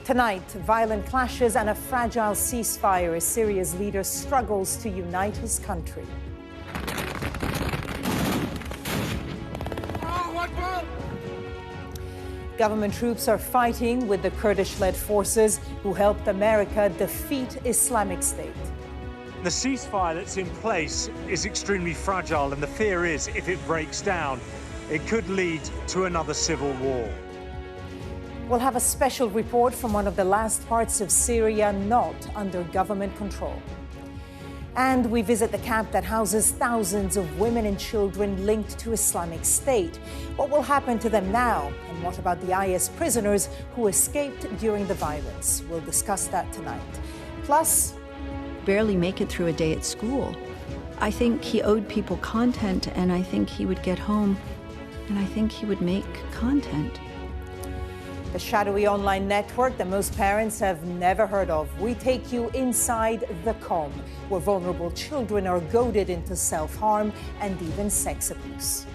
Tonight, violent clashes and a fragile ceasefire as Syria's leader struggles to unite his country. Government troops are fighting with the Kurdish-led forces who helped America defeat Islamic State. The ceasefire that's in place is extremely fragile, and the fear is if it breaks down, it could lead to another civil war. We'll have a special report from one of the last parts of Syria not under government control. And we visit the camp that houses thousands of women and children linked to Islamic State. What will happen to them now? And what about the IS prisoners who escaped during the violence? We'll discuss that tonight. Plus, barely make it through a day at school. I think he owed people content, and I think he would get home, and I think he would make content. the shadowy online network that most parents have never heard of. We take you inside the com, where vulnerable children are goaded into self-harm and even sex abuse.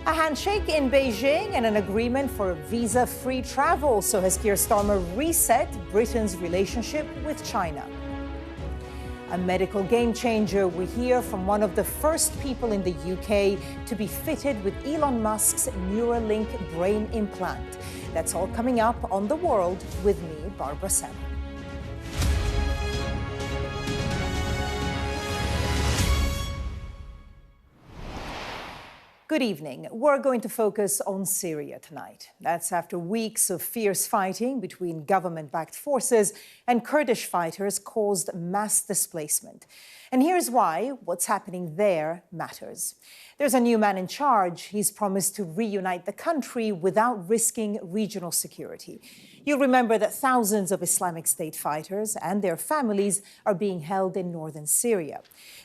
A handshake in Beijing and an agreement for visa-free travel. So has Keir Starmer reset Britain's relationship with China? A medical game-changer. We hear from one of the first people in the UK to be fitted with Elon Musk's Neuralink brain implant. That's all coming up on The World with me, Barbara Serra. Good evening. We're going to focus on Syria tonight. That's after weeks of fierce fighting between government-backed forces and Kurdish fighters caused mass displacement. And here's why what's happening there matters. There's a new man in charge. He's promised to reunite the country without risking regional security. You'll remember that thousands of Islamic State fighters and their families are being held in northern Syria.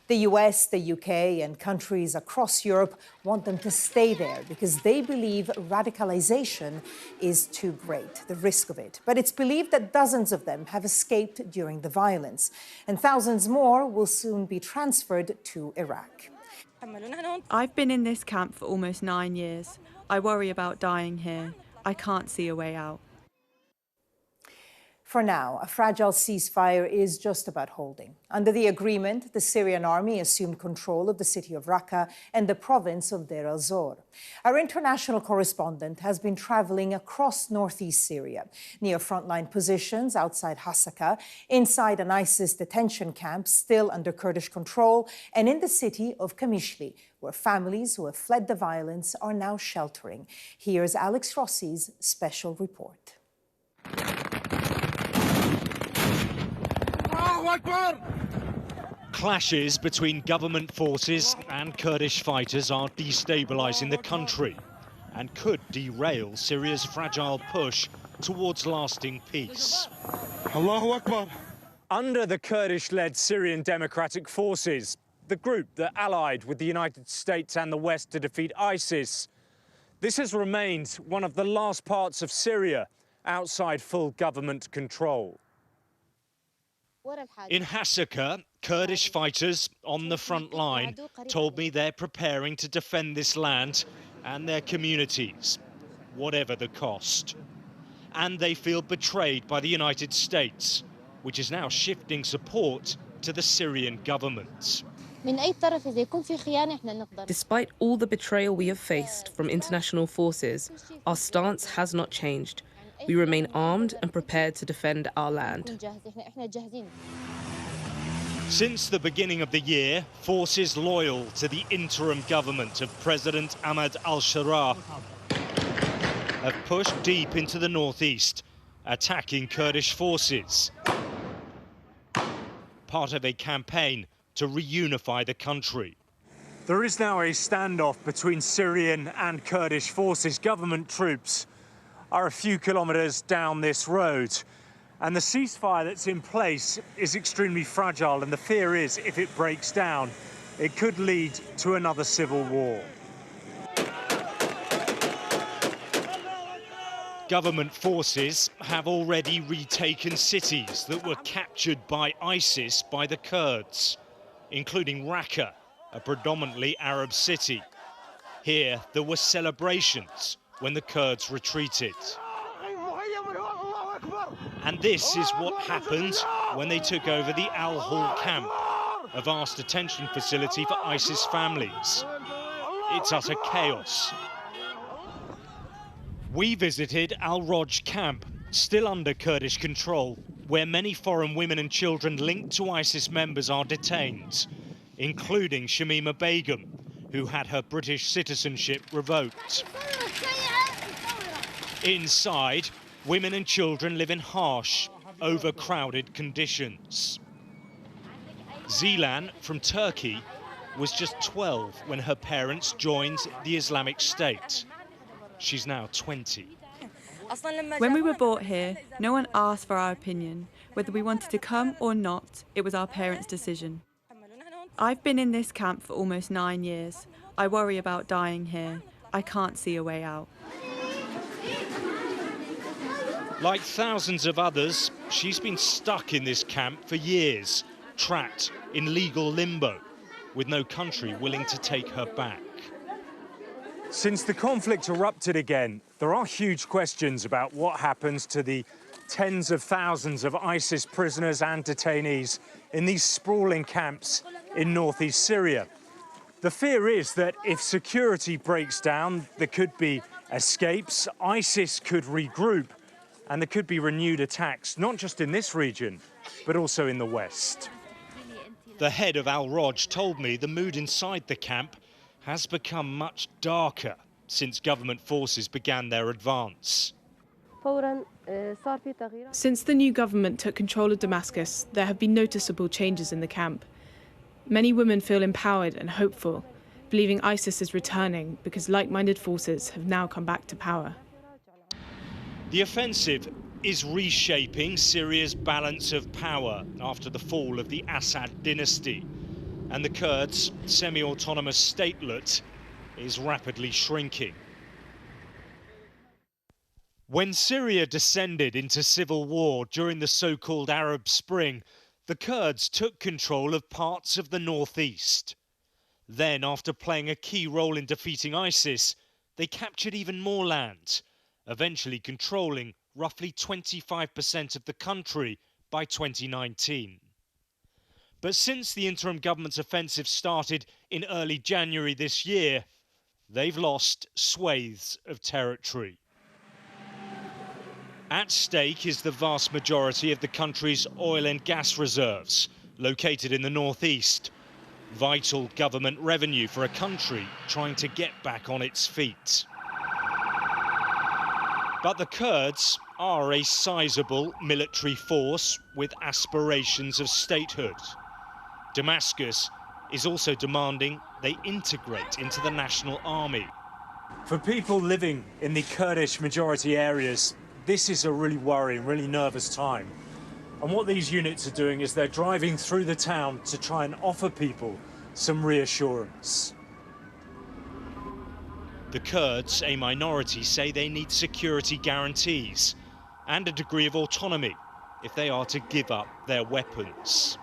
The US, the UK, and countries across Europe want them to stay there because they believe radicalization is too great, the risk of it. But it's believed that dozens of them have escaped during the violence, and thousands more will soon be transferred to Iraq. I've been in this camp for almost 9 years. I worry about dying here. I can't see a way out. For now, a fragile ceasefire is just about holding. Under the agreement, the Syrian army assumed control of the city of Raqqa and the province of Deir el-Zor. Our international correspondent has been traveling across northeast Syria, near frontline positions outside Hasaka, inside an ISIS detention camp still under Kurdish control, and in the city of Qamishli, where families who have fled the violence are now sheltering. Here's Alex Rossi's special report. Clashes between government forces and Kurdish fighters are destabilizing the country and could derail Syria's fragile push towards lasting peace. Allahu Akbar. Under the Kurdish-led Syrian Democratic Forces, the group that allied with the United States and the West to defeat ISIS, this has remained one of the last parts of Syria outside full government control. In Hasaka, Kurdish fighters on the front line told me they're preparing to defend this land and their communities, whatever the cost. And they feel betrayed by the United States, which is now shifting support to the Syrian government. Despite all the betrayal we have faced from international forces, our stance has not changed. We remain armed and prepared to defend our land. Since the beginning of the year, forces loyal to the interim government of President Ahmed al-Sharaa have pushed deep into the northeast, attacking Kurdish forces, part of a campaign to reunify the country. There is now a standoff between Syrian and Kurdish forces. Government troops are a few kilometers down this road. And the ceasefire that's in place is extremely fragile, and the fear is if it breaks down, it could lead to another civil war. Government forces have already retaken cities that were captured by ISIS by the Kurds, including Raqqa, a predominantly Arab city. Here, there were celebrations when the Kurds retreated. And this is what happened when they took over the Al-Hol camp, a vast detention facility for ISIS families. It's utter chaos. We visited Al-Roj camp, still under Kurdish control, where many foreign women and children linked to ISIS members are detained, including Shamima Begum, who had her British citizenship revoked. Inside, women and children live in harsh, overcrowded conditions. Zilan from Turkey was just 12 when her parents joined the Islamic State. She's now 20. When we were brought here, no one asked for our opinion. Whether we wanted to come or not, it was our parents' decision. I've been in this camp for almost 9 years. I worry about dying here. I can't see a way out. Like thousands of others, she's been stuck in this camp for years, trapped in legal limbo, with no country willing to take her back. Since the conflict erupted again, there are huge questions about what happens to the tens of thousands of ISIS prisoners and detainees in these sprawling camps in northeast Syria. The fear is that if security breaks down, there could be escapes, ISIS could regroup, and there could be renewed attacks, not just in this region, but also in the west. The head of Al-Roj told me the mood inside the camp has become much darker since government forces began their advance. Since the new government took control of Damascus, there have been noticeable changes in the camp. Many women feel empowered and hopeful, believing ISIS is returning because like-minded forces have now come back to power. The offensive is reshaping Syria's balance of power after the fall of the Assad dynasty, and the Kurds' semi-autonomous statelet is rapidly shrinking. When Syria descended into civil war during the so-called Arab Spring, the Kurds took control of parts of the northeast. Then, after playing a key role in defeating ISIS, they captured even more land, eventually controlling roughly 25% of the country by 2019. But since the interim government's offensive started in early January this year, they've lost swathes of territory. At stake is the vast majority of the country's oil and gas reserves, located in the northeast. Vital government revenue for a country trying to get back on its feet. But the Kurds are a sizable military force with aspirations of statehood. Damascus is also demanding they integrate into the national army. For people living in the Kurdish majority areas, this is a really worrying, really nervous time. And what these units are doing is they're driving through the town to try and offer people some reassurance. The Kurds, a minority, say they need security guarantees and a degree of autonomy if they are to give up their weapons.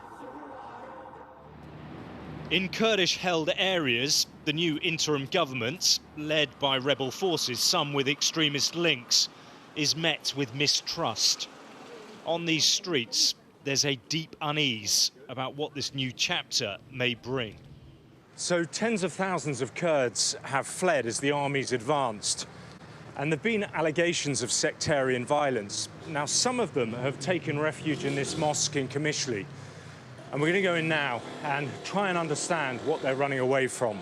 In Kurdish-held areas, the new interim government, led by rebel forces, some with extremist links, is met with mistrust. On these streets, there's a deep unease about what this new chapter may bring. So tens of thousands of Kurds have fled as the armies advanced. And there have been allegations of sectarian violence. Now, some of them have taken refuge in this mosque in Qamishli. And we're going to go in now and try and understand what they're running away from.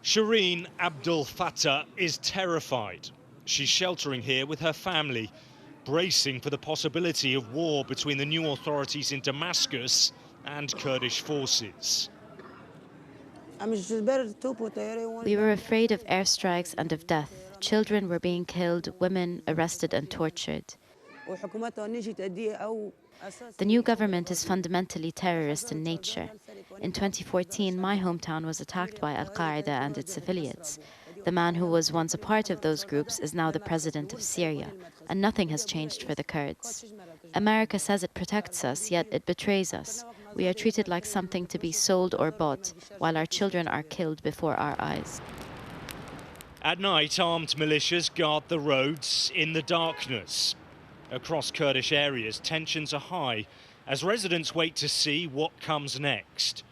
Shireen Abdul Fattah is terrified. She's sheltering here with her family, bracing for the possibility of war between the new authorities in Damascus and Kurdish forces. We were afraid of airstrikes and of death. Children were being killed, women arrested and tortured. The new government is fundamentally terrorist in nature. In 2014, my hometown was attacked by Al-Qaeda and its affiliates. The man who was once a part of those groups is now the president of Syria, and nothing has changed for the Kurds. America says it protects us, yet it betrays us. We are treated like something to be sold or bought, while our children are killed before our eyes. At night, armed militias guard the roads in the darkness. Across Kurdish areas, tensions are high as residents wait to see what comes next.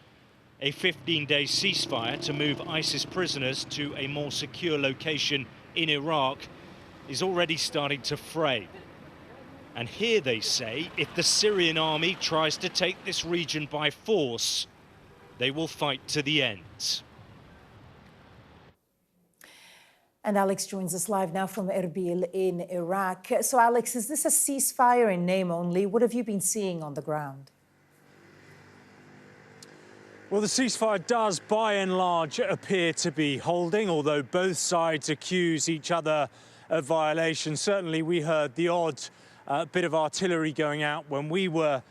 A 15-day ceasefire to move ISIS prisoners to a more secure location in Iraq is already starting to fray. And here they say if the Syrian army tries to take this region by force, they will fight to the end. And Alex joins us live now from Erbil in Iraq. So Alex, is this a ceasefire in name only? What have you been seeing on the ground? Well, the ceasefire does, by and large, appear to be holding, although both sides accuse each other of violation. Certainly, we heard the odd bit of artillery going out when we were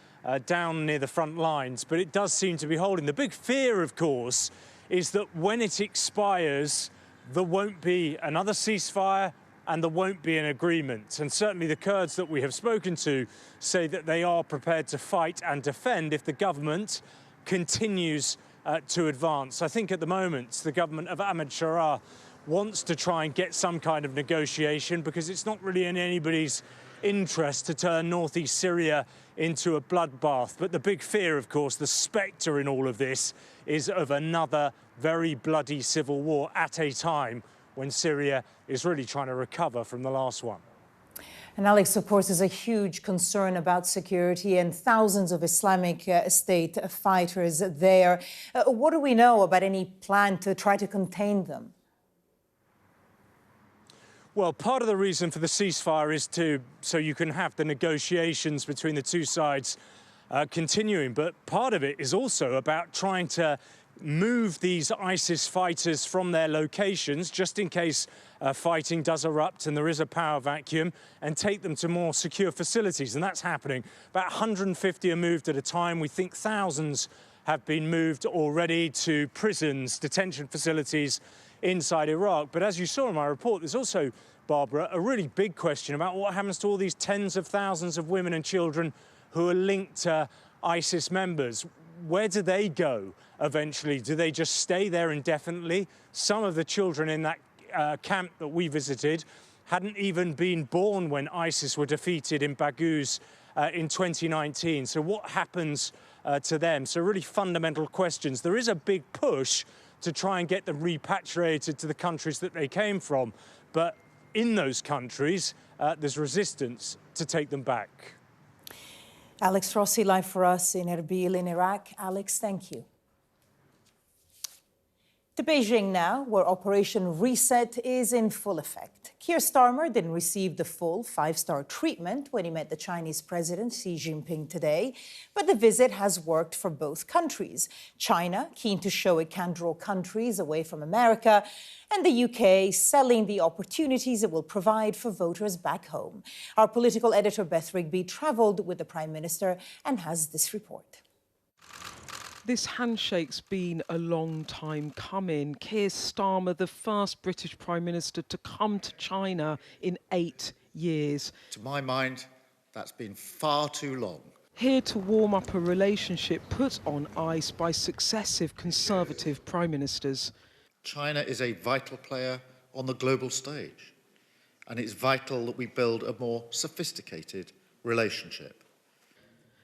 down near the front lines, but it does seem to be holding. The big fear, of course, is that when it expires, there won't be another ceasefire and there won't be an agreement. And certainly the Kurds that we have spoken to say that they are prepared to fight and defend if the government continues to advance. I think at the moment the government of Ahmed Sharaa wants to try and get some kind of negotiation because it's not really in anybody's interest to turn northeast Syria into a bloodbath. But the big fear, of course, the spectre in all of this is of another very bloody civil war at a time when Syria is really trying to recover from the last one. And Alex, of course, there's a huge concern about security and thousands of Islamic State fighters there. What do we know about any plan to try to contain them? Well, part of the reason for the ceasefire is so you can have the negotiations between the two sides continuing. But part of it is also about trying to move these ISIS fighters from their locations, just in case fighting does erupt and there is a power vacuum, and take them to more secure facilities. And that's happening. About 150 are moved at a time. We think thousands have been moved already to prisons, detention facilities inside Iraq. But as you saw in my report, there's also, Barbara, a really big question about what happens to all these tens of thousands of women and children who are linked to ISIS members. Where do they go eventually? Do they just stay there indefinitely? Some of the children in that camp that we visited hadn't even been born when ISIS were defeated in Baghouz in 2019. So what happens to them? So really fundamental questions. There is a big push to try and get them repatriated to the countries that they came from. But in those countries, there's resistance to take them back. Alex Rossi live for us in Erbil in Iraq. Alex, thank you. To Beijing now, where Operation Reset is in full effect. Keir Starmer didn't receive the full five-star treatment when he met the Chinese President Xi Jinping today, but the visit has worked for both countries. China, keen to show it can draw countries away from America, and the UK selling the opportunities it will provide for voters back home. Our political editor Beth Rigby travelled with the Prime Minister and has this report. This handshake's been a long time coming. Keir Starmer, the first British Prime Minister to come to China in 8 years. To my mind, that's been far too long. Here to warm up a relationship put on ice by successive Conservative Prime Ministers. China is a vital player on the global stage, and it's vital that we build a more sophisticated relationship.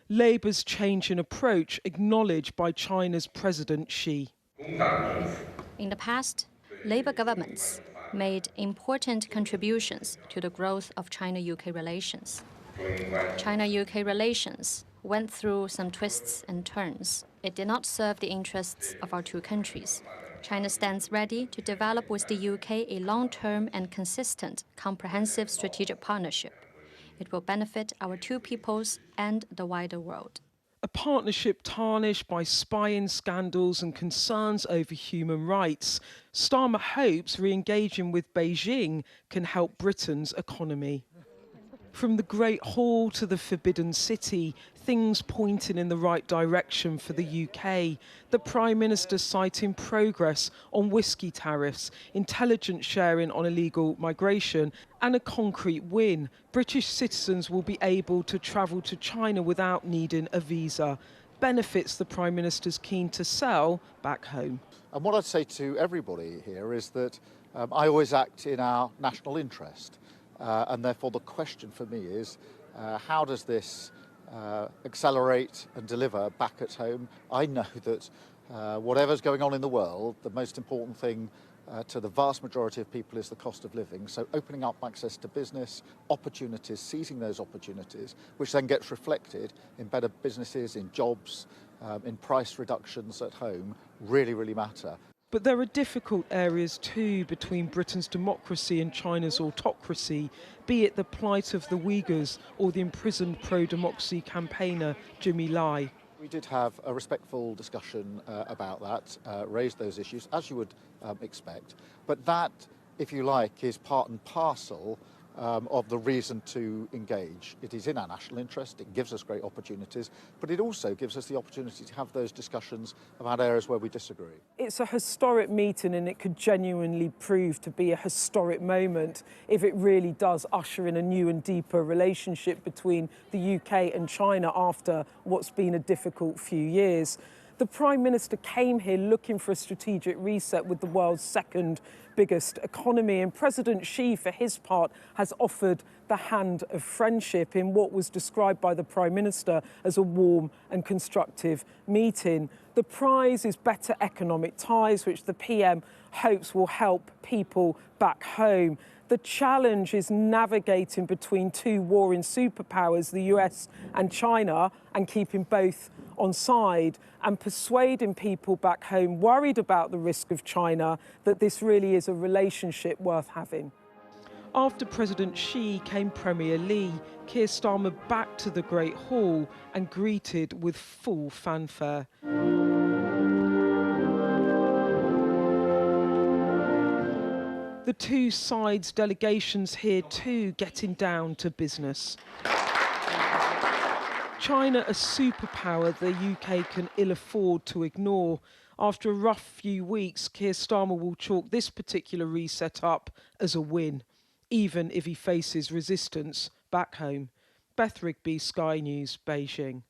Labour's change in approach acknowledged by China's President Xi. In the past, Labour governments made important contributions to the growth of China-UK relations. China-UK relations went through some twists and turns. It did not serve the interests of our two countries. China stands ready to develop with the UK a long-term and consistent, comprehensive strategic partnership. It will benefit our two peoples and the wider world. A partnership tarnished by spying scandals and concerns over human rights. Starmer hopes re-engaging with Beijing can help Britain's economy. From the Great Hall to the Forbidden City, things pointing in the right direction for the UK. The Prime Minister citing progress on whisky tariffs, intelligence sharing on illegal migration, and a concrete win. British citizens will be able to travel to China without needing a visa. Benefits the Prime Minister's keen to sell back home. And what I'd say to everybody here is that I always act in our national interest, and therefore the question for me is, how does this accelerate and deliver back at home? I know that whatever's going on in the world, the most important thing to the vast majority of people is the cost of living. So opening up access to business, opportunities, seizing those opportunities, which then gets reflected in better businesses, in jobs, in price reductions at home, really, really matter. But there are difficult areas too between Britain's democracy and China's autocracy, be it the plight of the Uyghurs or the imprisoned pro-democracy campaigner Jimmy Lai. We did have a respectful discussion about that, raised those issues, as you would expect. But that, if you like, is part and parcel of the reason to engage. It is in our national interest, it gives us great opportunities, but it also gives us the opportunity to have those discussions about areas where we disagree. It's a historic meeting, and it could genuinely prove to be a historic moment if it really does usher in a new and deeper relationship between the UK and China after what's been a difficult few years. The Prime Minister came here looking for a strategic reset with the world's second biggest economy, and President Xi, for his part, has offered the hand of friendship in what was described by the Prime Minister as a warm and constructive meeting. The prize is better economic ties, which the PM hopes will help people back home. The challenge is navigating between two warring superpowers, the US and China, and keeping both on side and persuading people back home worried about the risk of China that this really is a relationship worth having. After President Xi came Premier Li, Keir Starmer back to the Great Hall and greeted with full fanfare. The two sides' delegations here too getting down to business. China, a superpower the UK can ill afford to ignore. After a rough few weeks, Keir Starmer will chalk this particular reset up as a win, even if he faces resistance back home. Beth Rigby, Sky News, Beijing.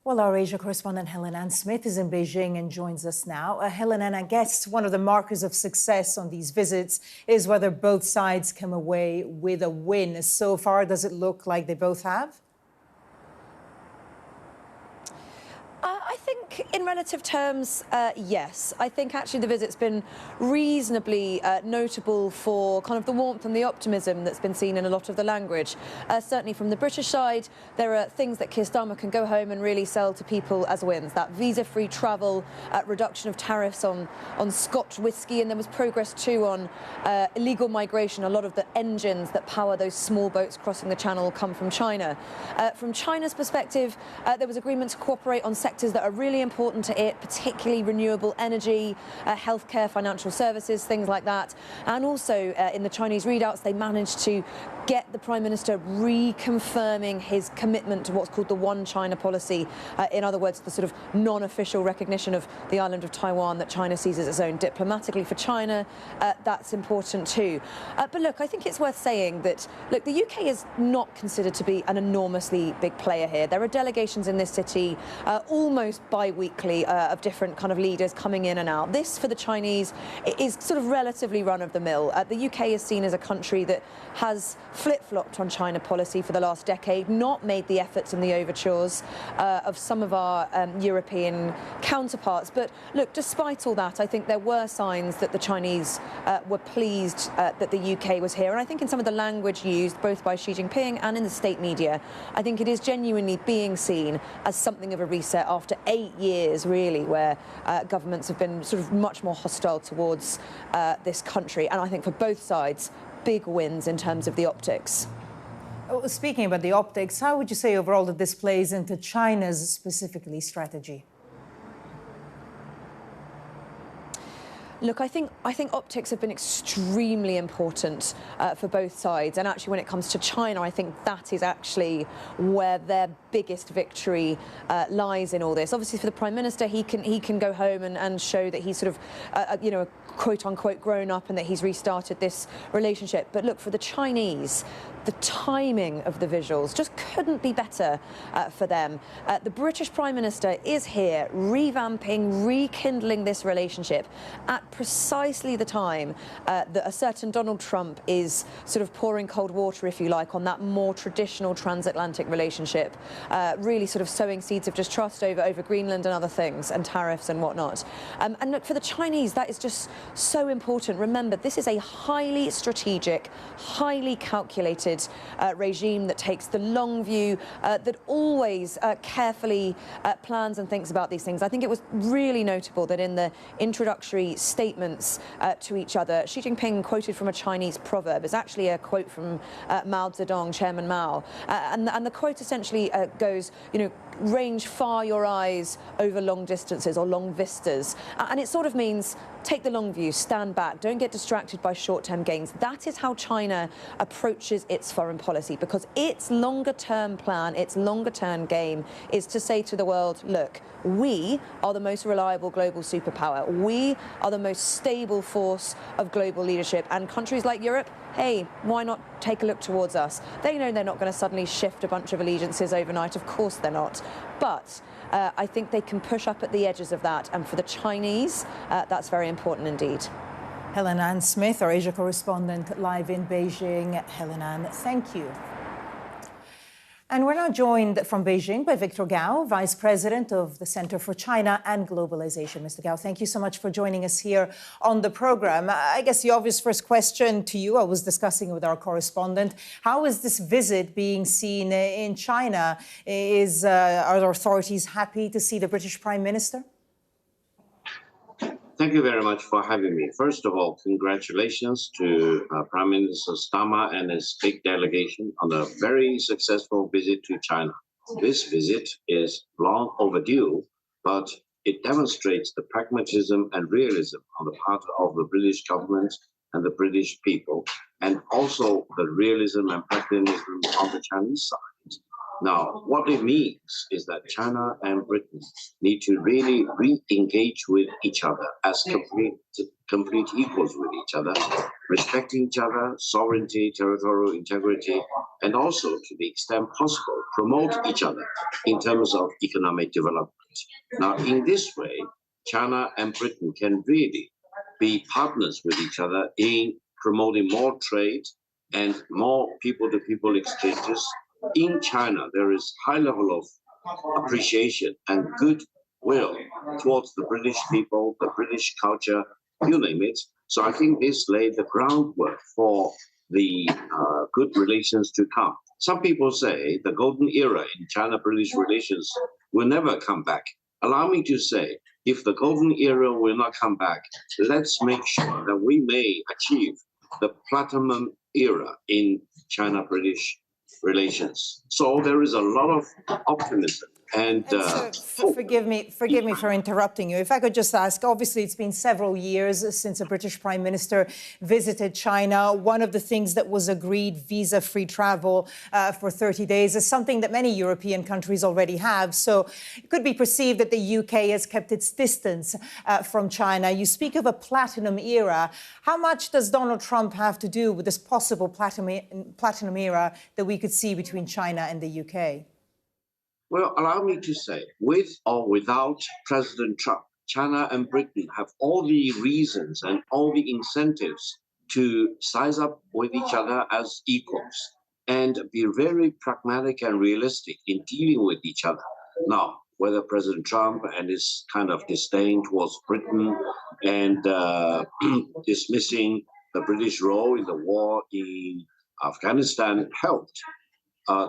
Well, our Asia correspondent Helen Ann Smith is in Beijing and joins us now. Helen Ann, I guess one of the markers of success on these visits is whether both sides come away with a win. So far, does it look like they both have? I think in relative terms, yes. I think actually the visit's been reasonably notable for kind of the warmth and the optimism that's been seen in a lot of the language. Certainly from the British side, there are things that Keir Starmer can go home and really sell to people as wins. That visa-free travel, reduction of tariffs on Scotch whisky, and there was progress too on illegal migration. A lot of the engines that power those small boats crossing the channel come from China. From China's perspective, there was agreement to cooperate on sectors that are really important to it, particularly renewable energy, healthcare, financial services, things like that. And also in the Chinese readouts, they managed to get the Prime Minister reconfirming his commitment to what's called the One China policy. In other words, the sort of non-official recognition of the island of Taiwan that China sees as its own. Diplomatically for China, that's important too. But look, I think it's worth saying that, look, the UK is not considered to be an enormously big player here. There are delegations in this city almost bi-weekly of different kind of leaders coming in and out. This, for the Chinese, is sort of relatively run-of-the-mill. The UK is seen as a country that has flip-flopped on China policy for the last decade, not made the efforts and the overtures of some of our European counterparts. But look, despite all that, I think there were signs that the Chinese were pleased that the UK was here. And I think in some of the language used, both by Xi Jinping and in the state media, I think it is genuinely being seen as something of a reset after 8 years, really, where governments have been sort of much more hostile towards this country. And I think for both sides, big wins in terms of the optics. Speaking about the optics, how would you say overall that this plays into China's specifically strategy? Look, I think optics have been extremely important for both sides. And actually, when it comes to China, I think that is actually where their biggest victory lies in all this. Obviously, for the Prime Minister, he can go home and show that he's sort of, you know, quote-unquote grown up and that he's restarted this relationship. But look, for the Chinese, the timing of the visuals just couldn't be better for them. The British Prime Minister is here revamping, rekindling this relationship at precisely the time that a certain Donald Trump is sort of pouring cold water, if you like, on that more traditional transatlantic relationship, really sort of sowing seeds of distrust over Greenland and other things, and tariffs and whatnot. And look, for the Chinese, that is just so important. Remember, this is a highly strategic, highly calculated regime that takes the long view, that always carefully plans and thinks about these things. I think it was really notable that in the introductory statements to each other, Xi Jinping quoted from a Chinese proverb. It's actually a quote from Mao Zedong, Chairman Mao, and the quote essentially goes, you know, range far your eyes over long distances or long vistas. And it sort of means take the long view, stand back, don't get distracted by short-term gains. That is how China approaches its foreign policy, because its longer-term plan, its longer-term game is to say to the world, look, we are the most reliable global superpower. We are the most stable force of global leadership. And countries like Europe, hey, why not take a look towards us? They know they're not going to suddenly shift a bunch of allegiances overnight. Of course they're not. But I think they can push up at the edges of that. And for the Chinese, that's very important indeed. Helen Ann Smith, our Asia correspondent, live in Beijing. Helen Ann, thank you. And we're now joined from Beijing by Victor Gao, Vice President of the Center for China and Globalization. Mr. Gao, thank you so much for joining us here on the program. I guess the obvious first question to you, I was discussing with our correspondent, how is this visit being seen in China? Are the authorities happy to see the British Prime Minister? Thank you very much for having me. First of all, congratulations to Prime Minister Starmer and his big delegation on a very successful visit to China. This visit is long overdue, but it demonstrates the pragmatism and realism on the part of the British government and the British people, and also the realism and pragmatism on the Chinese side. Now, what it means is that China and Britain need to really re-engage with each other as complete equals with each other, respecting each other, sovereignty, territorial integrity, and also, to the extent possible, promote each other in terms of economic development. Now, in this way, China and Britain can really be partners with each other in promoting more trade and more people-to-people exchanges. In China, there is high level of appreciation and goodwill towards the British people, the British culture, you name it. So I think this laid the groundwork for the good relations to come. Some people say the golden era in China-British relations will never come back. Allow me to say, if the golden era will not come back, let's make sure that we may achieve the platinum era in China-British relations. So there is a lot of optimism and forgive me for interrupting you. If I could just ask, obviously it's been several years since a British Prime Minister visited China. One of the things that was agreed, visa-free travel for 30 days, is something that many European countries already have. So it could be perceived that the UK has kept its distance from China. You speak of a platinum era. How much does Donald Trump have to do with this possible platinum era that we could see between China and the UK? Well, allow me to say, with or without President Trump, China and Britain have all the reasons and all the incentives to size up with each other as equals and be very pragmatic and realistic in dealing with each other. Now, whether President Trump and his kind of disdain towards Britain and dismissing the British role in the war in Afghanistan helped,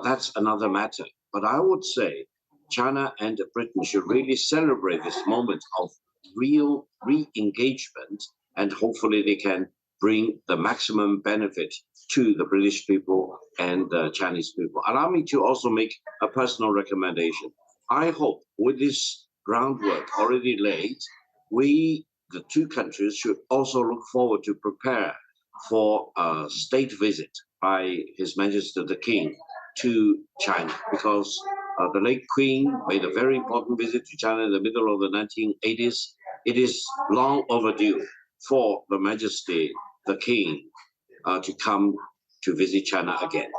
that's another matter. But I would say China and Britain should really celebrate this moment of real re-engagement, and hopefully they can bring the maximum benefit to the British people and the Chinese people. Allow me to also make a personal recommendation. I hope with this groundwork already laid, we, the two countries, should also look forward to prepare for a state visit by His Majesty the King to China, because the late Queen made a very important visit to China in the middle of the 1980s. It is long overdue for the Majesty the King to come to visit China again.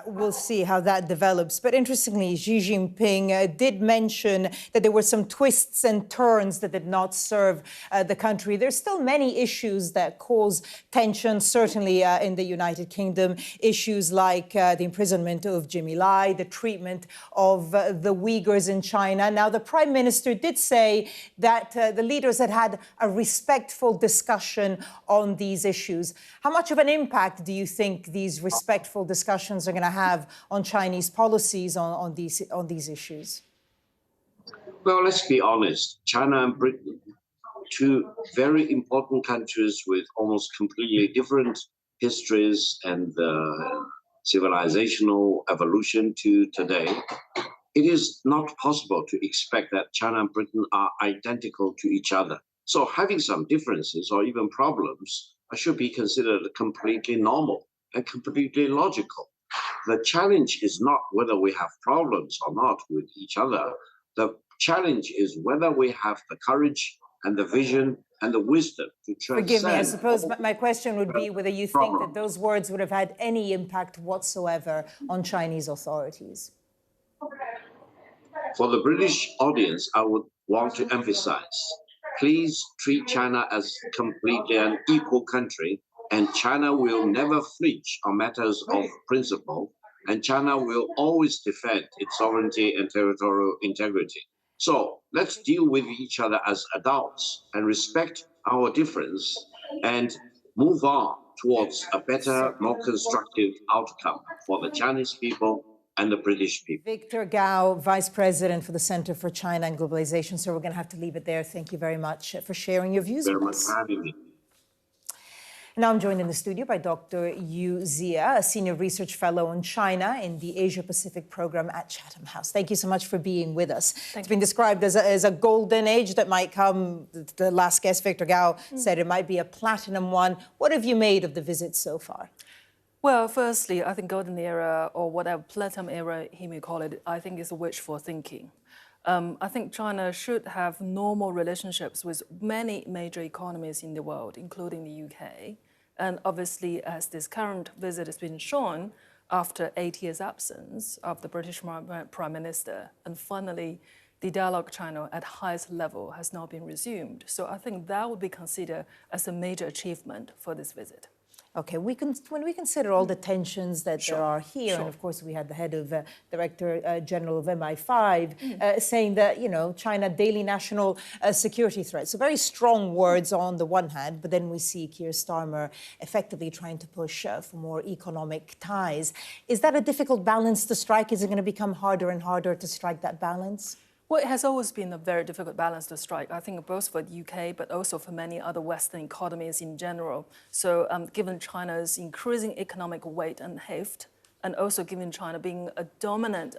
We'll see how that develops. But interestingly, Xi Jinping did mention that there were some twists and turns that did not serve the country. There's still many issues that cause tension, certainly in the United Kingdom. Issues like the imprisonment of Jimmy Lai, the treatment of the Uyghurs in China. Now, the Prime Minister did say that the leaders had a respectful discussion on these issues. How much of an impact do you think these respectful discussions are going to have on Chinese policies on these issues? Well, let's be honest. China and Britain, two very important countries with almost completely different histories and civilizational evolution to today. It is not possible to expect that China and Britain are identical to each other. So having some differences or even problems should be considered completely normal and completely logical. The challenge is not whether we have problems or not with each other. The challenge is whether we have the courage and the vision and the wisdom to transcend. Forgive me, I suppose my question would be whether you think that those words would have had any impact whatsoever on Chinese authorities. For the British audience, I would want to emphasize, please treat China as completely an equal country, and China will never flinch on matters of principle, and China will always defend its sovereignty and territorial integrity. So let's deal with each other as adults and respect our difference and move on towards a better, more constructive outcome for the Chinese people and the British people. Victor Gao, Vice President for the Center for China and Globalization. So we're going to have to leave it there. Thank you very much for sharing your views with us. Very much for having me. Now I'm joined in the studio by Dr. Yu Zia, a Senior Research Fellow on China in the Asia-Pacific Program at Chatham House. Thank you so much for being with us. It's been described as a golden age that might come. The last guest, Victor Gao, said it might be a platinum one. What have you made of the visit so far? Well, firstly, I think golden era, or whatever platinum era he may call it, I think is wishful thinking. I think China should have normal relationships with many major economies in the world, including the UK. And obviously, as this current visit has been shown, after 8 years' absence of the British Prime Minister, and finally, the dialogue China at highest level has now been resumed. So I think that would be considered as a major achievement for this visit. Okay, when we consider all the tensions that there are here, and of course we had the head of Director General of MI5 saying that, you know, China daily national security threat. So very strong words on the one hand, but then we see Keir Starmer effectively trying to push for more economic ties. Is that a difficult balance to strike? Is it going to become harder and harder to strike that balance? Well, it has always been a very difficult balance to strike, I think both for the UK, but also for many other Western economies in general. So given China's increasing economic weight and heft, and also given China being a dominant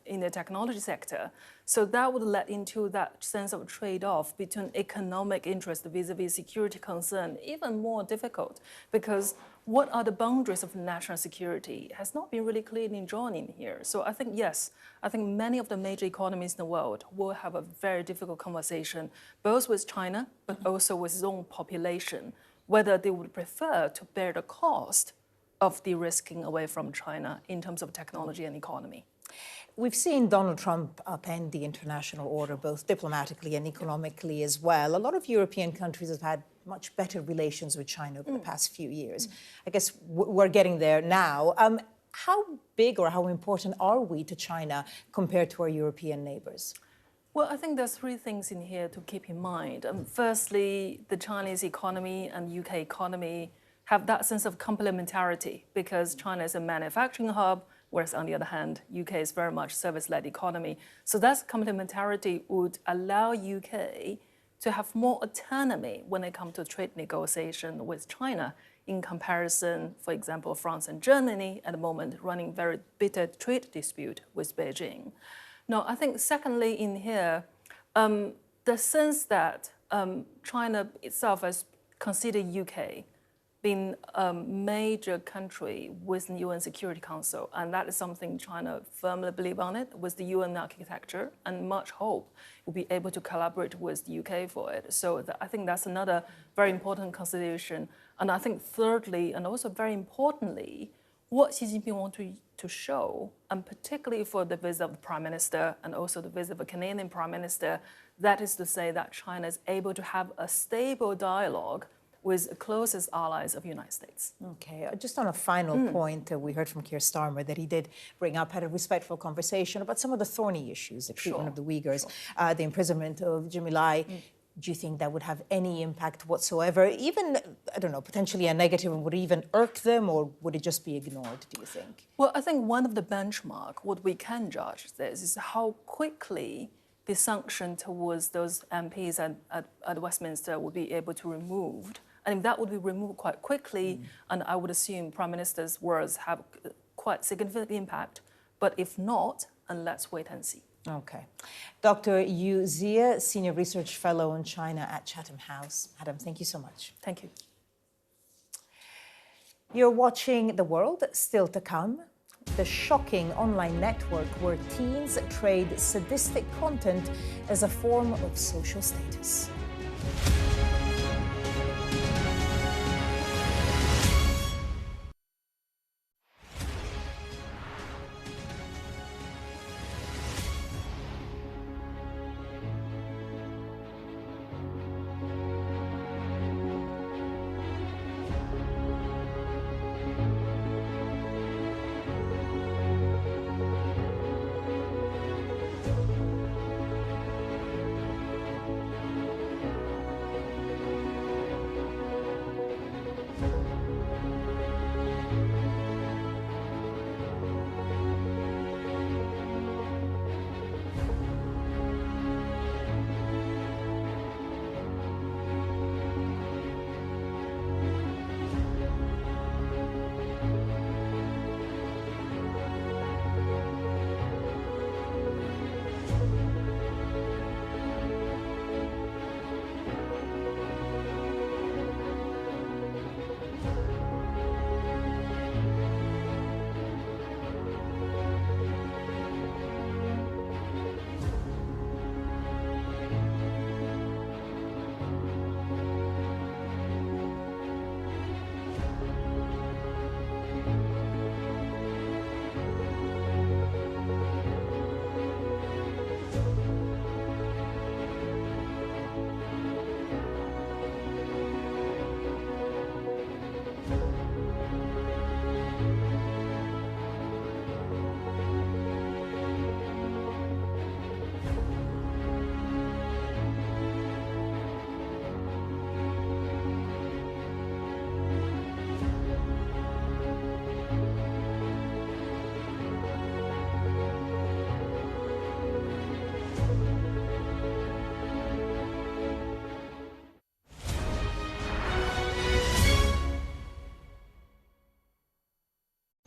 in the technology sector, so that would lead into that sense of trade-off between economic interest vis-a-vis security concern even more difficult, because what are the boundaries of national security has not been really clearly drawn in here. So I think, yes, I think many of the major economies in the world will have a very difficult conversation, both with China, but also with its own population, whether they would prefer to bear the cost of de-risking away from China in terms of technology and economy. We've seen Donald Trump upend the international order, both diplomatically and economically as well. A lot of European countries have had much better relations with China over the past few years. I guess we're getting there now. How big or how important are we to China compared to our European neighbors? Well, I think there's three things in here to keep in mind. Firstly, the Chinese economy and UK economy have that sense of complementarity because China is a manufacturing hub, whereas on the other hand, UK is very much service-led economy. So that complementarity would allow UK to have more autonomy when it comes to trade negotiation with China in comparison, for example, France and Germany at the moment running very bitter trade dispute with Beijing. Now, I think secondly in here, the sense that China itself has considered UK being a major country with the UN Security Council, and that is something China firmly believes on it with the UN architecture, and much hope will be able to collaborate with the UK for it. So I think that's another very important consideration. And I think thirdly, and also very importantly, what Xi Jinping wanted to show, and particularly for the visit of the Prime Minister and also the visit of the Canadian Prime Minister, that is to say that China is able to have a stable dialogue with the closest allies of the United States. Okay, just on a final point, we heard from Keir Starmer that he did bring up, had a respectful conversation about some of the thorny issues, the treatment of the Uyghurs, the imprisonment of Jimmy Lai. Do you think that would have any impact whatsoever? Even, I don't know, potentially a negative, and would it even irk them, or would it just be ignored, do you think? Well, I think one of the benchmark, what we can judge this, is how quickly the sanction towards those MPs at Westminster will be able to be removed. And if that would be removed quite quickly, and I would assume Prime Minister's words have quite significant impact. But if not, and let's wait and see. Okay. Dr. Yu Zia, Senior Research Fellow on China at Chatham House. Madam, thank you so much. Thank you. You're watching The World, still to come. The shocking online network where teens trade sadistic content as a form of social status.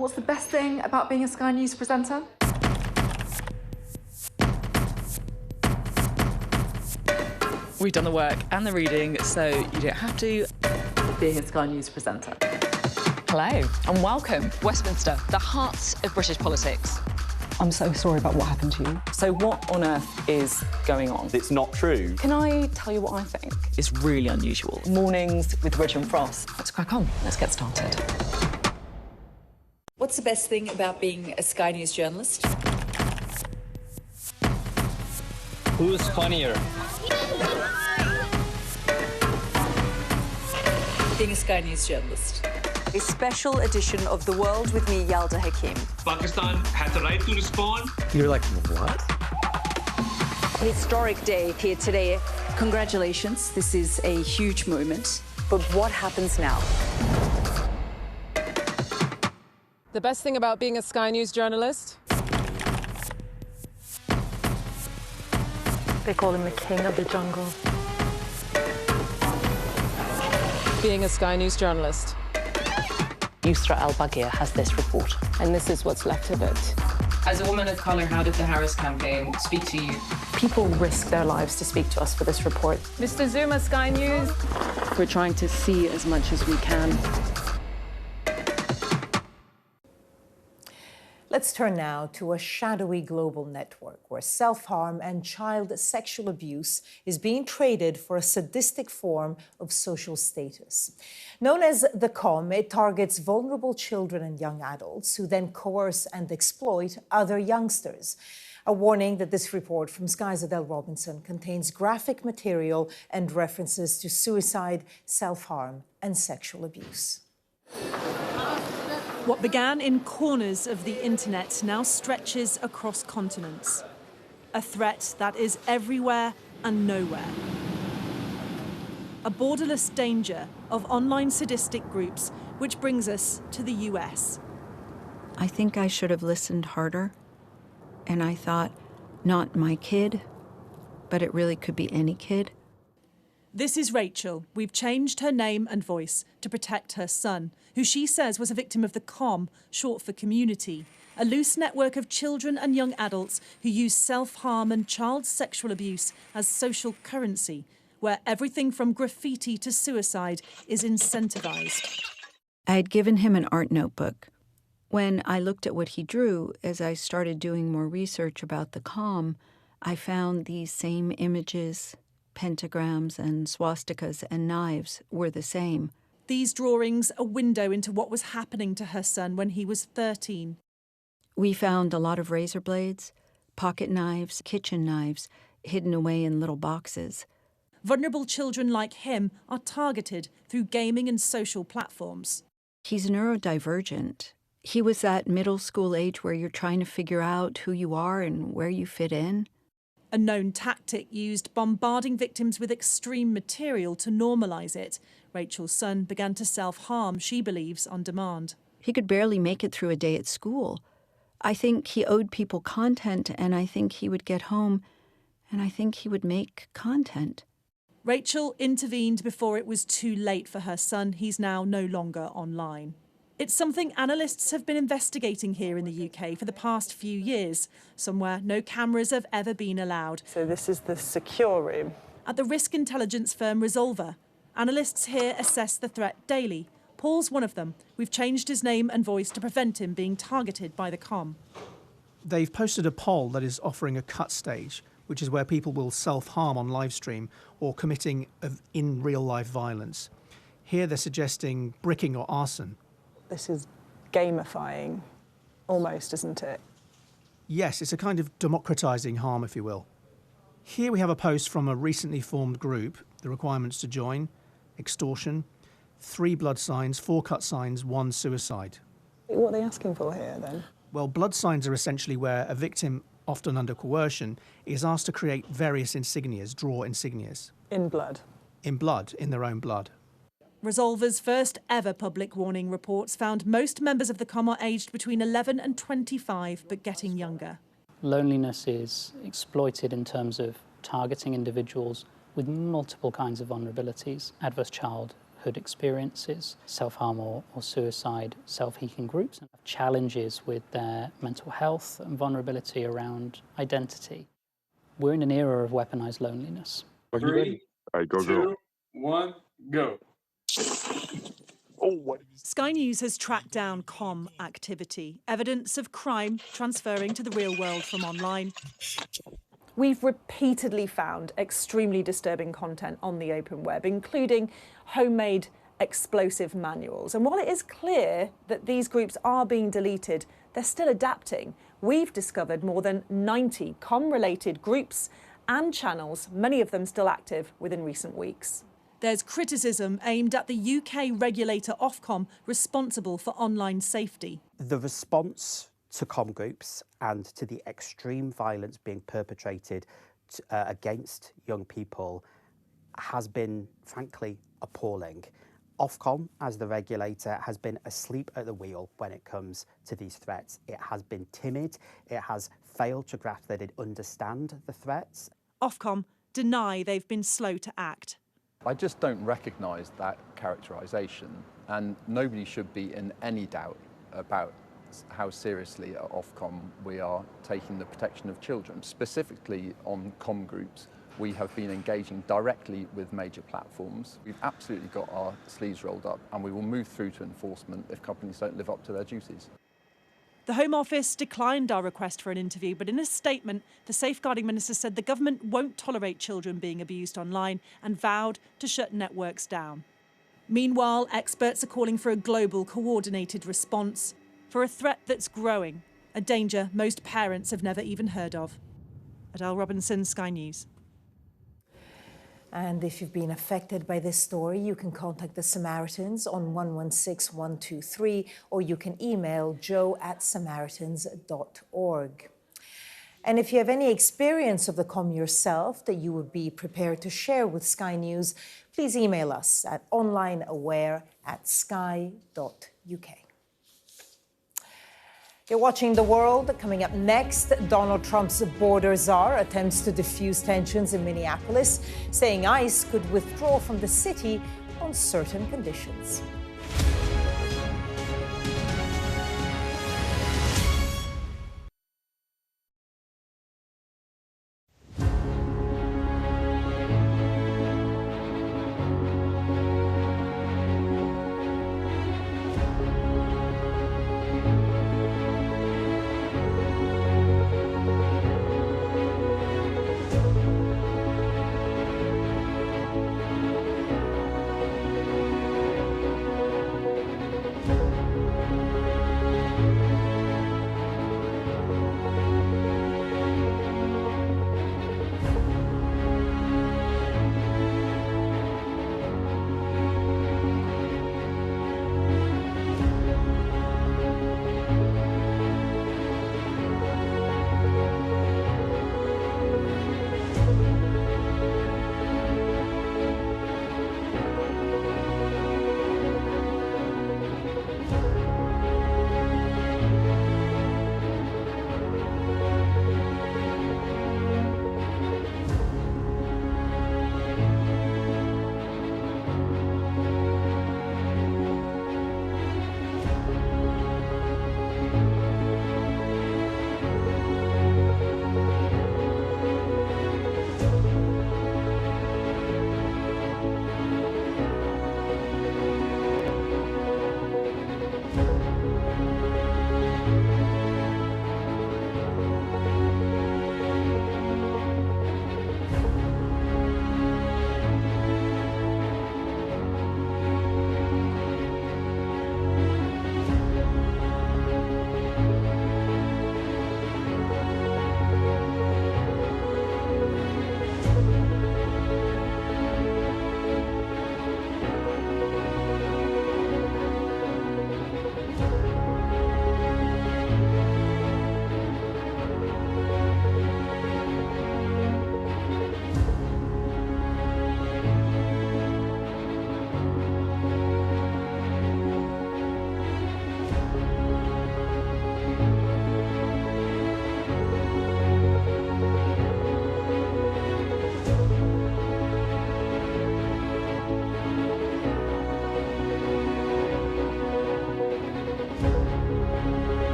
What's the best thing about being a Sky News presenter? We've done the work and the reading, so you don't have to. Being a Sky News presenter. Hello and welcome. Westminster, the heart of British politics. I'm so sorry about what happened to you. So what on earth is going on? It's not true. Can I tell you what I think? It's really unusual. Mornings with Rich and Frost. Let's crack on. Let's get started. What's the best thing about being a Sky News journalist? Who's funnier? Being a Sky News journalist. A special edition of The World with me, Yalda Hakim. Pakistan has the right to respond. You're like, what? A historic day here today. Congratulations, this is a huge moment. But what happens now? The best thing about being a Sky News journalist? They call him the king of the jungle. Being a Sky News journalist. Yusra Al-Baghir has this report. And this is what's left of it. As a woman of colour, how did the Harris campaign speak to you? People risk their lives to speak to us for this report. Mr. Zuma, Sky News. We're trying to see as much as we can. Let's turn now to a shadowy global network where self-harm and child sexual abuse is being traded for a sadistic form of social status. Known as the COM, it targets vulnerable children and young adults who then coerce and exploit other youngsters. A warning that this report from Sky's Adele Robinson contains graphic material and references to suicide, self-harm and sexual abuse. What began in corners of the internet now stretches across continents. A threat that is everywhere and nowhere. A borderless danger of online sadistic groups, which brings us to the US. I think I should have listened harder. And I thought, not my kid, but it really could be any kid. This is Rachel. We've changed her name and voice to protect her son, who she says was a victim of the COM, short for community, a loose network of children and young adults who use self-harm and child sexual abuse as social currency, where everything from graffiti to suicide is incentivized. I had given him an art notebook. When I looked at what he drew, as I started doing more research about the COM, I found these same images. Pentagrams and swastikas and knives were the same. These drawings a window into what was happening to her son when he was 13. We found a lot of razor blades, pocket knives, kitchen knives, hidden away in little boxes. Vulnerable children like him are targeted through gaming and social platforms. He's neurodivergent. He was that middle school age where you're trying to figure out who you are and where you fit in. A known tactic used bombarding victims with extreme material to normalise it. Rachel's son began to self-harm, she believes, on demand. He could barely make it through a day at school. I think he owed people content, and I think he would get home, and I think he would make content. Rachel intervened before it was too late for her son. He's now no longer online. It's something analysts have been investigating here in the UK for the past few years, somewhere no cameras have ever been allowed. So this is the secure room. At the risk intelligence firm Resolver, analysts here assess the threat daily. Paul's one of them. We've changed his name and voice to prevent him being targeted by the COM. They've posted a poll that is offering a cut stage, which is where people will self-harm on live stream or committing in real-life violence. Here they're suggesting bricking or arson. This is gamifying, almost, isn't it? Yes, it's a kind of democratising harm, if you will. Here we have a post from a recently formed group, the requirements to join, extortion, 3 blood signs, 4 cut signs, 1 suicide. What are they asking for here, then? Well, blood signs are essentially where a victim, often under coercion, is asked to create various insignias, draw insignias. In blood? In blood, in their own blood. Resolver's first ever public warning reports found most members of the COM are aged between 11 and 25, but getting younger. Loneliness is exploited in terms of targeting individuals with multiple kinds of vulnerabilities, adverse childhood experiences, self-harm or suicide, self-healing groups, and challenges with their mental health and vulnerability around identity. We're in an era of weaponized loneliness. 3, 2, 1, go. Sky News has tracked down COM activity, evidence of crime transferring to the real world from online. We've repeatedly found extremely disturbing content on the open web, including homemade explosive manuals. And while it is clear that these groups are being deleted, they're still adapting. We've discovered more than 90 COM-related groups and channels, many of them still active within recent weeks. There's criticism aimed at the UK regulator Ofcom, responsible for online safety. The response to COM groups and to the extreme violence being perpetrated against young people has been, frankly, appalling. Ofcom, as the regulator, has been asleep at the wheel when it comes to these threats. It has been timid. It has failed to grasp that it understands the threats. Ofcom deny they've been slow to act. I just don't recognise that characterisation, and nobody should be in any doubt about how seriously at Ofcom we are taking the protection of children. Specifically on COM groups, we have been engaging directly with major platforms. We've absolutely got our sleeves rolled up, and we will move through to enforcement if companies don't live up to their duties. The Home Office declined our request for an interview, but in a statement, the Safeguarding Minister said the government won't tolerate children being abused online and vowed to shut networks down. Meanwhile, experts are calling for a global, coordinated response for a threat that's growing, a danger most parents have never even heard of. Adele Robinson, Sky News. And if you've been affected by this story, you can contact the Samaritans on 116123, or you can email joe@samaritans.org. And if you have any experience of the COM yourself that you would be prepared to share with Sky News, please email us at onlineaware@sky.uk. You're watching The World. Coming up next, Donald Trump's border czar attempts to defuse tensions in Minneapolis, saying ICE could withdraw from the city on certain conditions.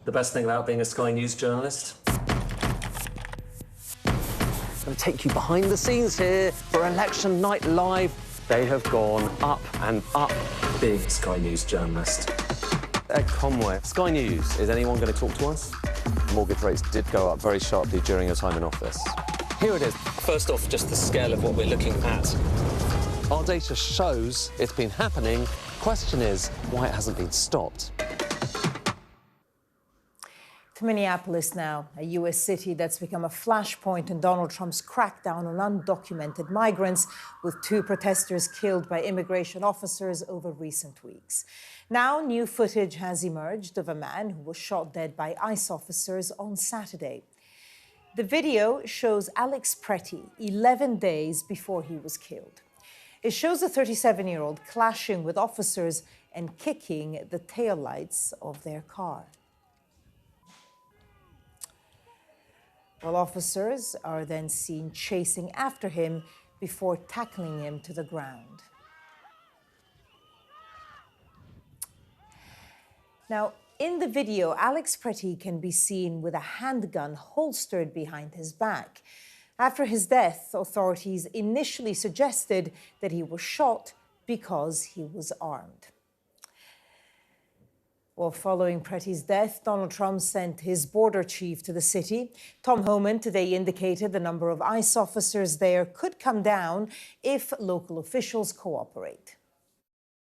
The best thing about being a Sky News journalist? I'm going to take you behind the scenes here for Election Night Live. They have gone up and up. Being a Sky News journalist. Ed Conway, Sky News, is anyone going to talk to us? Mortgage rates did go up very sharply during your time in office. Here it is. First off, just the scale of what we're looking at. Our data shows it's been happening. Question is, why it hasn't been stopped. To Minneapolis now, a U.S. city that's become a flashpoint in Donald Trump's crackdown on undocumented migrants, with 2 protesters killed by immigration officers over recent weeks. Now, new footage has emerged of a man who was shot dead by ICE officers on Saturday. The video shows Alex Pretty 11 days before he was killed. It shows a 37-year-old clashing with officers and kicking the taillights of their car. Well, officers are then seen chasing after him before tackling him to the ground. Now, in the video, Alex Pretty can be seen with a handgun holstered behind his back. After his death, authorities initially suggested that he was shot because he was armed. Well, following Pretty's death, Donald Trump sent his border chief to the city. Tom Homan today indicated the number of ICE officers there could come down if local officials cooperate.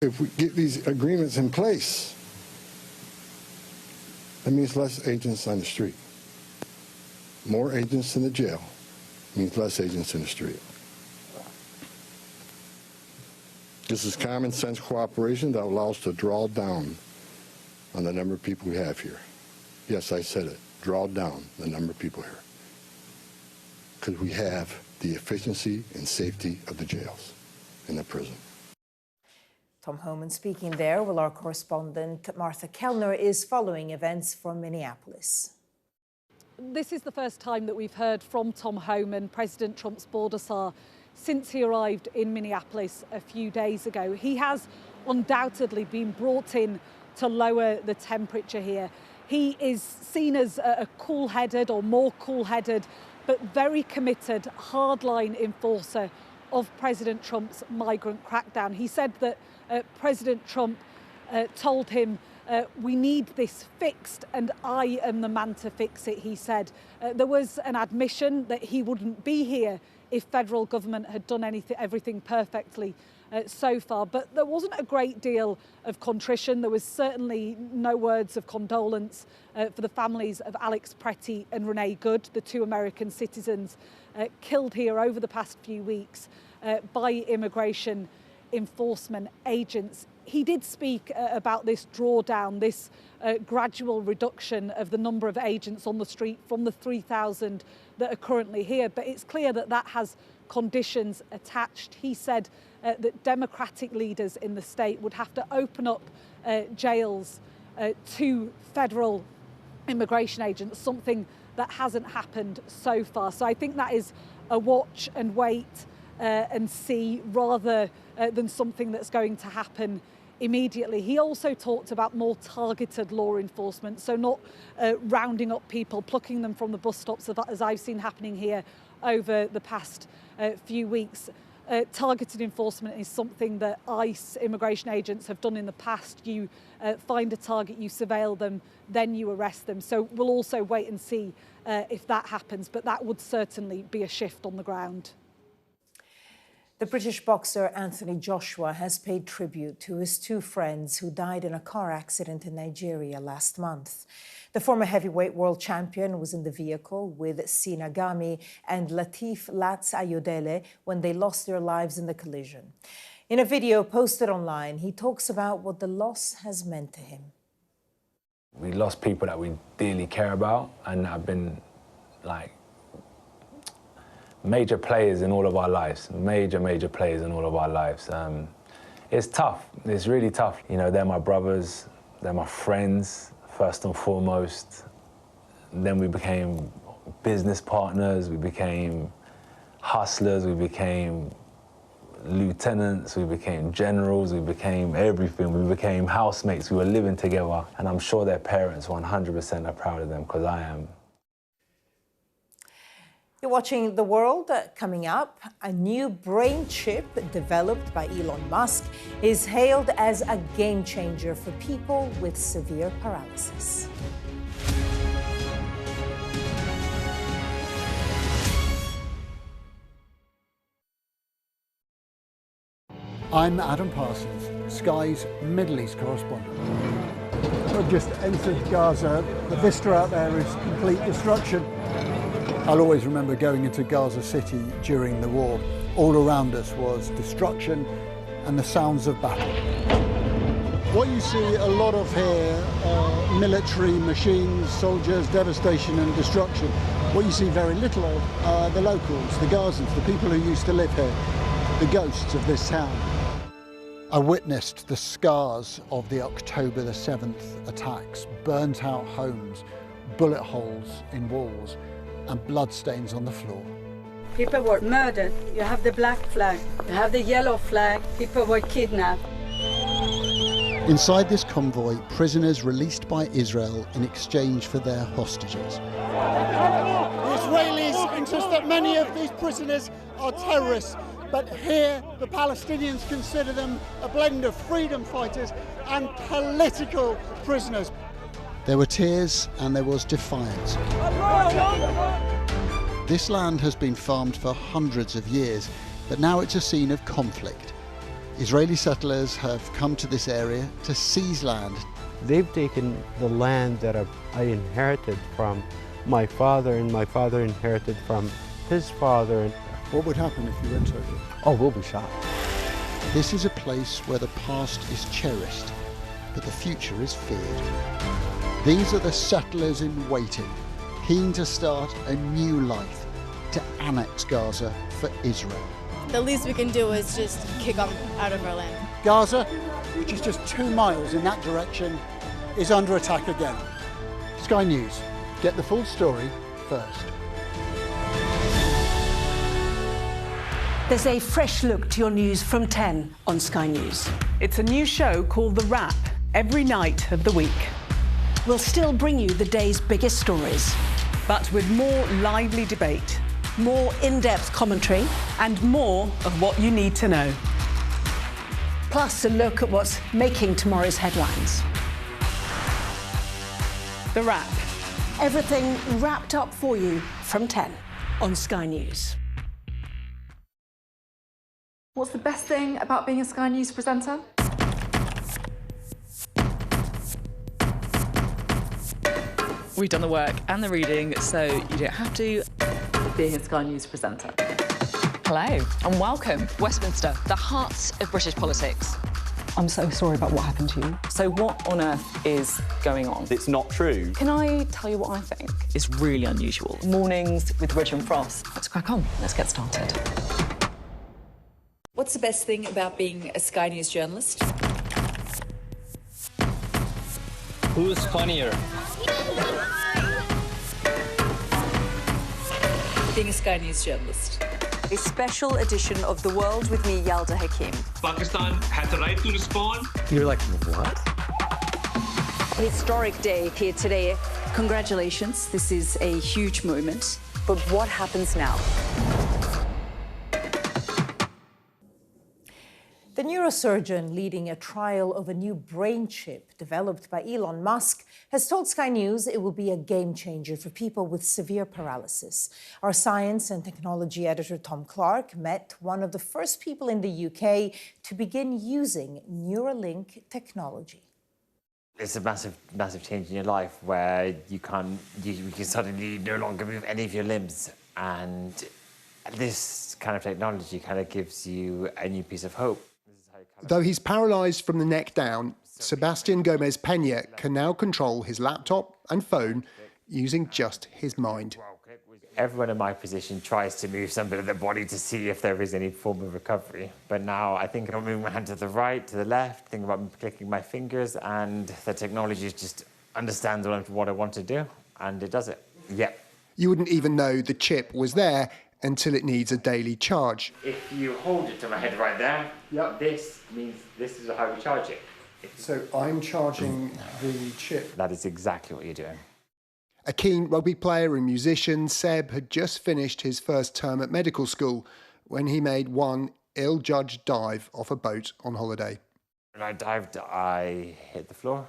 If we get these agreements in place, that means less agents on the street. More agents in the jail means less agents in the street. This is common sense cooperation that allows us to draw down on the number of people we have here. Yes, I said it, draw down the number of people here. Because we have the efficiency and safety of the jails and the prison. Tom Homan speaking there, while our correspondent Martha Kellner is following events from Minneapolis. This is the first time that we've heard from Tom Homan, President Trump's border czar, since he arrived in Minneapolis a few days ago. He has undoubtedly been brought in to lower the temperature here. He is seen as a cool-headed or more cool-headed, but very committed, hardline enforcer of President Trump's migrant crackdown. He said that President Trump told him, we need this fixed and I am the man to fix it, he said. There was an admission that he wouldn't be here if federal government had done everything perfectly so far, but there wasn't a great deal of contrition. There was certainly no words of condolence for the families of Alex Pretty and Renee Good, the two American citizens killed here over the past few weeks by immigration enforcement agents. He did speak about this drawdown, this gradual reduction of the number of agents on the street from the 3,000 that are currently here, but it's clear that that has conditions attached. He said that Democratic leaders in the state would have to open up jails to federal immigration agents, something that hasn't happened so far. So I think that is a watch and wait and see rather than something that's going to happen immediately. He also talked about more targeted law enforcement, so not rounding up people, plucking them from the bus stops, as I've seen happening here over the past few weeks. Targeted enforcement is something that ICE immigration agents have done in the past. You find a target, you surveil them, then you arrest them. So we'll also wait and see if that happens, but that would certainly be a shift on the ground. The British boxer Anthony Joshua has paid tribute to his two friends who died in a car accident in Nigeria last month. The former heavyweight world champion was in the vehicle with Sina Gami and Latif Lats Ayodele when they lost their lives in the collision. In a video posted online, he talks about what the loss has meant to him. We lost people that we dearly care about and have been like major players in all of our lives, major players in all of our lives. It's tough, it's really tough. You know, they're my brothers, they're my friends, first and foremost. Then we became business partners, we became hustlers, we became lieutenants, we became generals, we became everything. We became housemates, we were living together. And I'm sure their parents 100% are proud of them, because I am. You're watching The World. Coming up, a new brain chip developed by Elon Musk is hailed as a game changer for people with severe paralysis. I'm Adam Parsons, Sky's Middle East correspondent. We've just entered Gaza. The vista out there is complete destruction. I'll always remember going into Gaza City during the war. All around us was destruction and the sounds of battle. What you see a lot of here are military machines, soldiers, devastation and destruction. What you see very little of are the locals, the Gazans, the people who used to live here, the ghosts of this town. I witnessed the scars of the October the 7th attacks, burnt out homes, bullet holes in walls and bloodstains on the floor. People were murdered. You have the black flag, you have the yellow flag, people were kidnapped. Inside this convoy, prisoners released by Israel in exchange for their hostages. The Israelis insist that many of these prisoners are terrorists, but here the Palestinians consider them a blend of freedom fighters and political prisoners. There were tears and there was defiance. This land has been farmed for hundreds of years, but now it's a scene of conflict. Israeli settlers have come to this area to seize land. They've taken the land that I inherited from my father, and my father inherited from his father. What would happen if you went over? Oh, we'll be shot. This is a place where the past is cherished, but the future is feared. These are the settlers in waiting, keen to start a new life, to annex Gaza for Israel. The least we can do is just kick them out of our land. Gaza, which is just 2 miles in that direction, is under attack again. Sky News, get the full story first. There's a fresh look to your news from 10 on Sky News. It's a new show called The Wrap, every night of the week. We'll still bring you the day's biggest stories, but with more lively debate, more in-depth commentary, and more of what you need to know. Plus a look at what's making tomorrow's headlines. The Wrap. Everything wrapped up for you from 10 on Sky News. What's the best thing about being a Sky News presenter? We've done the work and the reading, so you don't have to. Being a Sky News presenter. Hello and welcome. Westminster, the heart of British politics. I'm so sorry about what happened to you. So what on earth is going on? It's not true. Can I tell you what I think? It's really unusual. Mornings with Richard Frost. Let's crack on. Let's get started. What's the best thing about being a Sky News journalist? Who's funnier? Being a Sky News journalist. A special edition of The World with me, Yalda Hakim. Pakistan has the right to respond. You're like, what? Historic day here today. Congratulations, this is a huge moment. But what happens now? The neurosurgeon leading a trial of a new brain chip developed by Elon Musk has told Sky News it will be a game changer for people with severe paralysis. Our science and technology editor Tom Clark met one of the first people in the UK to begin using Neuralink technology. It's a massive change in your life where you can suddenly no longer move any of your limbs, and this kind of technology kind of gives you a new piece of hope. Though he's paralysed from the neck down, Sebastian Gomez Peña can now control his laptop and phone using just his mind. Everyone in my position tries to move some bit of their body to see if there is any form of recovery. But now I think I'm moving my hand to the right, to the left, think about clicking my fingers, and the technology just understands what I want to do, and it does it. Yep. You wouldn't even know the chip was there until it needs a daily charge. If you hold it to my head right there, this means this is how you charge it. So I'm charging the chip. That is exactly what you're doing. A keen rugby player and musician, Seb had just finished his first term at medical school when he made one ill-judged dive off a boat on holiday. When I dived, I hit the floor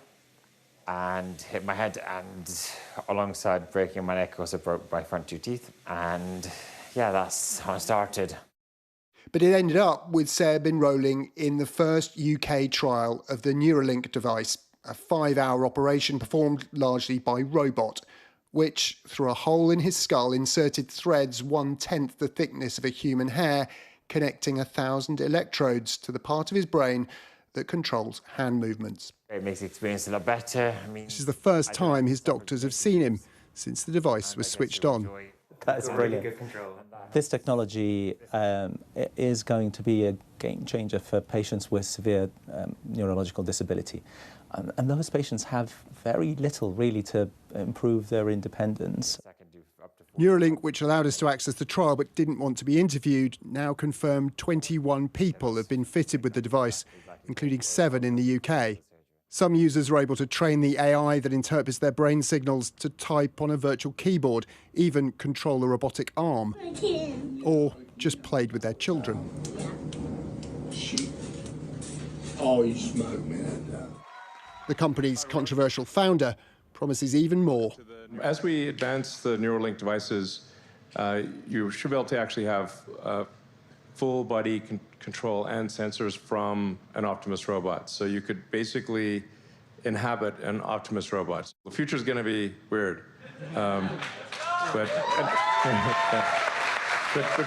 and hit my head, and alongside breaking my neck, also broke my front 2 teeth, and yeah, that's how I started. But it ended up with Seb enrolling in the first UK trial of the Neuralink device, a 5-hour operation performed largely by robot, which, through a hole in his skull, inserted threads 1/10 the thickness of a human hair, connecting 1,000 electrodes to the part of his brain that controls hand movements. It makes the experience a lot better. This is the first time his doctors have seen him since the device was switched on. That's brilliant. Really good control. This technology is going to be a game changer for patients with severe neurological disability. And those patients have very little, really, to improve their independence. Neuralink, which allowed us to access the trial but didn't want to be interviewed, now confirmed 21 people have been fitted with the device, including 7 in the UK. Some users are able to train the AI that interprets their brain signals to type on a virtual keyboard, even control a robotic arm, or just played with their children. Oh, you smoke, man. The company's controversial founder promises even more. As we advance the Neuralink devices, you should be able to actually have full body control and sensors from an Optimus robot. So you could basically inhabit an Optimus robot. The future is going to be weird, but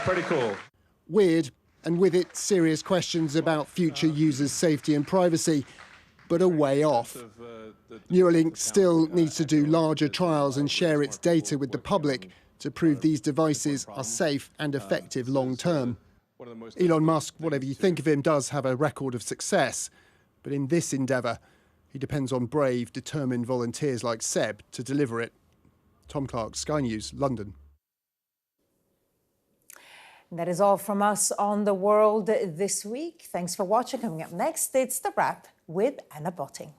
pretty cool. Weird, and with it, serious questions about future users' safety and privacy, but a way off. Neuralink still needs to do larger trials and share its data with the public to prove these devices are safe and effective long term. Elon Musk, whatever you think of him, does have a record of success. But in this endeavour, he depends on brave, determined volunteers like Seb to deliver it. Tom Clark, Sky News, London. And that is all from us on The World this week. Thanks for watching. Coming up next, it's The Wrap with Anna Botting.